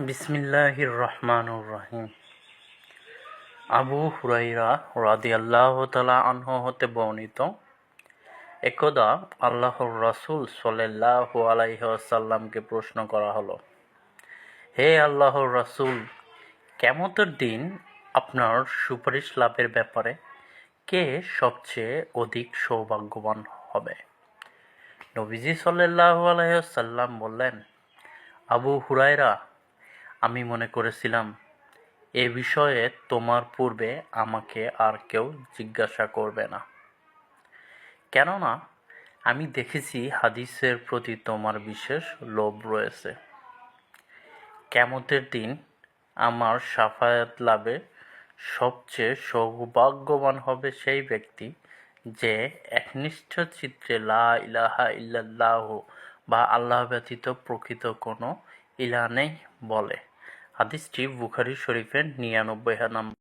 বিসমিল্লাহির রহমানুর রহিম। আবু হুরাইরা রাদিয়াল্লাহু তাআলা আনহু হতে বর্ণিত, একদা আল্লাহর রাসূল সাল্লাল্লাহু আলাইহি ওয়াসাল্লামকে প্রশ্ন করা হলো, হে আল্লাহর রাসূল, কিয়ামতের দিন আপনার সুপারিশ লাভের ব্যাপারে কে সবচেয়ে অধিক সৌভাগ্যবান হবে? নবীজি সাল্লাল্লাহু আলাইহি ওয়াসাল্লাম বললেন, আবু হুরায়রা, আমি মনে করেছিলাম এ বিষয়ে তোমার পূর্বে আমাকে আর কেউ জিজ্ঞাসা করবে না, কেননা আমি দেখেছি হাদীসের প্রতি তোমার বিশেষ লোভ রয়েছে। কিয়ামতের দিন আমার শাফায়াত লাভে সবচেয়ে সৌভাগ্যবান হবে সেই ব্যক্তি যে একনিষ্ঠ চিত্তে লা ইলাহা ইল্লাল্লাহু বা আল্লাহ ব্যতীত প্রকৃত কোনো ইলাহ নেই বলে। হাদীসটি বুখারী শরীফের ৯৯ নম্বর।